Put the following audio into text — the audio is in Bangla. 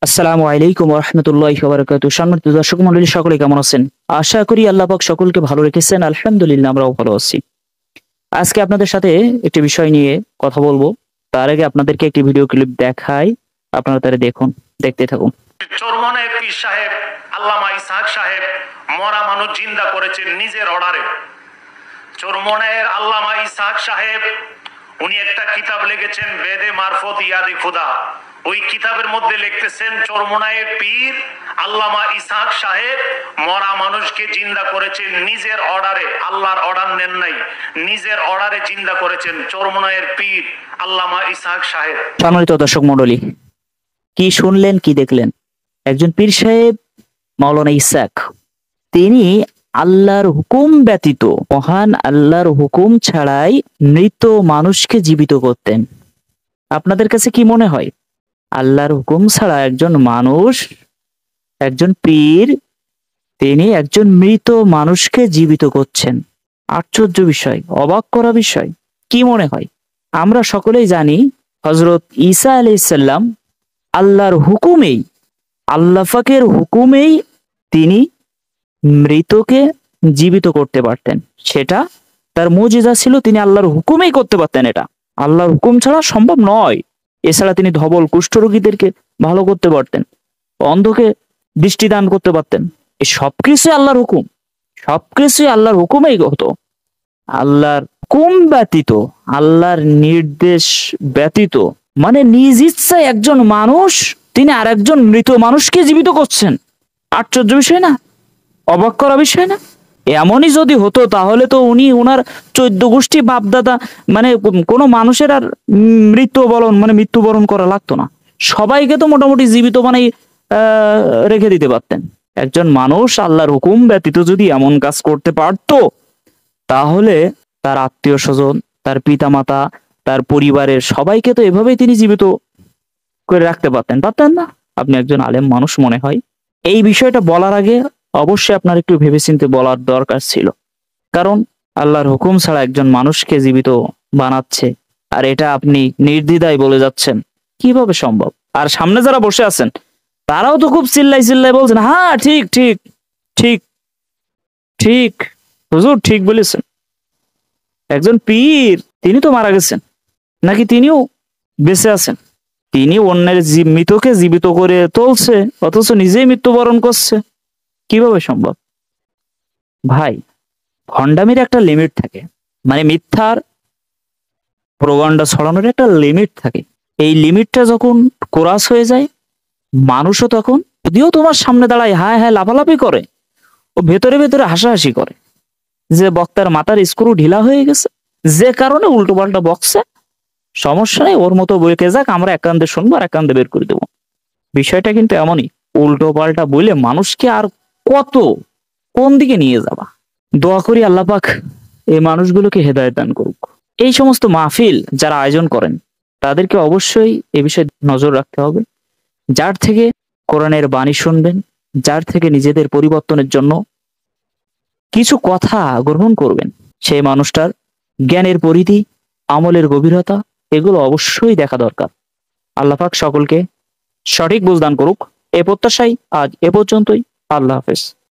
আসসালামু আলাইকুম ওয়া রাহমাতুল্লাহি ওয়া বারাকাতুহু। সম্মানিত দর্শক মণ্ডলী সকলে কেমন আছেন? আশা করি আল্লাহ পাক সকলকে ভালো রেখেছেন। আলহামদুলিল্লাহ আমরাও ভালো আছি। আজকে আপনাদের সাথে একটি বিষয় নিয়ে কথা বলবো। তার আগে আপনাদেরকে একটি ভিডিও ক্লিপ দেখাই। আপনারা তারা দেখুন, দেখতে থাকুন। চরমনায় পীর সাহেব আল্লামা ইসহাক সাহেব মরা মানুষ জিন্দা করেছেন নিজের অর্ডারে। চরমনায়ের আল্লামা ইসহাক সাহেব উনি একটা কিতাব লিখেছেন বেদে মারফত ইয়াদে খুদা। ওই কিতাবের মধ্যে লিখতেছেন চরমনায়ের পীর আল্লামা ইসহাক সাহেব মরা মানুষকে জিন্দা করেছেন নিজের অর্ডারে, আল্লাহর অর্ডার নেন নাই, নিজের অর্ডারে জিন্দা করেছেন চরমনায়ের পীর আল্লামা ইসহাক সাহেব। সম্মানিত দর্শক মণ্ডলী, কি শুনলেন, কি দেখলেন? একজন পীর সাহেব মাওলানা ইসহাক, তিনি আল্লাহর হুকুম ব্যতীত, মহান আল্লাহর হুকুম ছাড়াই মৃত মানুষকে জীবিত করতেন। আপনাদের কাছে কি মনে হয়, আল্লাহর হুকুম ছাড়া একজন মানুষ, একজন পীর, তিনি একজন মৃত মানুষকে জীবিত করছেন? আশ্চর্য বিষয়, অবাক করা বিষয়। কি মনে হয়? আমরা সকলেই জানি হযরত ঈসা আলাইহিস সালাম আল্লাহর হুকুমেই, আল্লাহ পাকের হুকুমেই তিনি মৃতকে জীবিত করতে পারতেন। সেটা তার মুজিজা ছিল, তিনি আল্লাহর হুকুমেই করতে পারতেন। এটা আল্লাহর হুকুম ছাড়া সম্ভব নয়। এছাড়া তিনি ধবল কুষ্ঠরোগীদেরকে ভালো করতে পারতেন, অন্ধকে দৃষ্টি দান করতে পারতেন। এই সবকিছু আল্লাহর হুকুম, সবকিছুই আল্লাহর হুকুমেই হতো। আল্লাহর হুকুম ব্যতীত, আল্লাহর নির্দেশ ব্যতীত, মানে নিজ ইচ্ছায় একজন মানুষ তিনি আরেকজন মৃত মানুষকে জীবিত করছেন। আশ্চর্য বিষয় না? অবাক করা বিষয় না? এমনই যদি হতো তাহলে তো উনি ওনার 14 গোষ্ঠী বাপদাদা, মানে কোনো মানুষের আর মৃত্যুবরণ করা লাগতো না। সবাইকে তো মোটামুটি জীবিত বানাই রেখে দিতে পারতেন। একজন মানুষ আল্লাহর হুকুম ব্যতীত যদি এমন কাজ করতে পারতো, তাহলে তার আত্মীয় স্বজন, তার পিতামাতা, তার পরিবারের সবাইকে তো এভাবেই তিনি জীবিত করে রাখতে পারতেন, পারতেন না? আপনি একজন আলেম মানুষ মনে হয়, এই বিষয়টা বলার আগে অবশ্যই আপনার একটু ভেবেচিন্তে বলার দরকার ছিল। কারণ আল্লাহর হুকুম ছাড়া একজন মানুষকে জীবিত বানাচ্ছে, আর এটা আপনি নির্দ্বিধায় বলে যাচ্ছেন, কিভাবে সম্ভব? আর সামনে যারা বসে আছেন তারাও তো খুব চিল্লাই চিল্লাই বলছেন, হ্যাঁ ঠিক ঠিক ঠিক ঠিক, হুজুর ঠিক বলেছেন। একজন পীর, তিনি তো মারা গেছেন, নাকি তিনিও বেঁচে আছেন? তিনি অন্যের মৃতকে জীবিত করে তুলছে, অথচ নিজেই মৃত্যুবরণ করছে। কিভাবে সম্ভব? ভাই, ভণ্ডামির একটা লিমিট থাকে, মানে মিথ্যার প্রোপাগান্ডা ছড়ানোর একটা লিমিট থাকে। এই লিমিটটা যখন ক্রস হয়ে যায়, মানুষও তখন, যদিও তোমার সামনে দাঁড়ায় হায় হায় লাফালাফি করে, ও ভেতরে ভেতরে হাসাহাসি করে যে বক্তার মাথার স্ক্রু ঢিলা হয়ে গেছে, যে কারণে উল্টো পাল্টা বকছে। সমস্যা নেই, ওর মতো বইকে যাক, আমরা এক কান্দে শুনবো আর এক কান্দে বের করে দেবো। বিষয়টা কিন্তু এমনই, উল্টো পাল্টা বইলে মানুষকে আর কত কোন দিকে নিয়ে যাবা। দোয়া করি আল্লাহ পাক এই মানুষগুলোকে হেদায়েত দান করুক। এই সমস্ত মাহফিল যারা আয়োজন করেন তাদেরকে অবশ্যই এ বিষয়ে নজর রাখতে হবে। যার থেকে কোরআনের বাণী শুনবেন, যার থেকে নিজেদের পরিবর্তনের জন্য কিছু কথা গ্রহণ করবেন, সেই মানুষটার জ্ঞানের পরিধি, আমলের গভীরতা, এগুলো অবশ্যই দেখা দরকার। আল্লাহ পাক সকলকে সঠিক বুঝ দান করুক, এ প্রত্যাশাই আজ এ পর্যন্তই। আল্লাহ হাফেজ।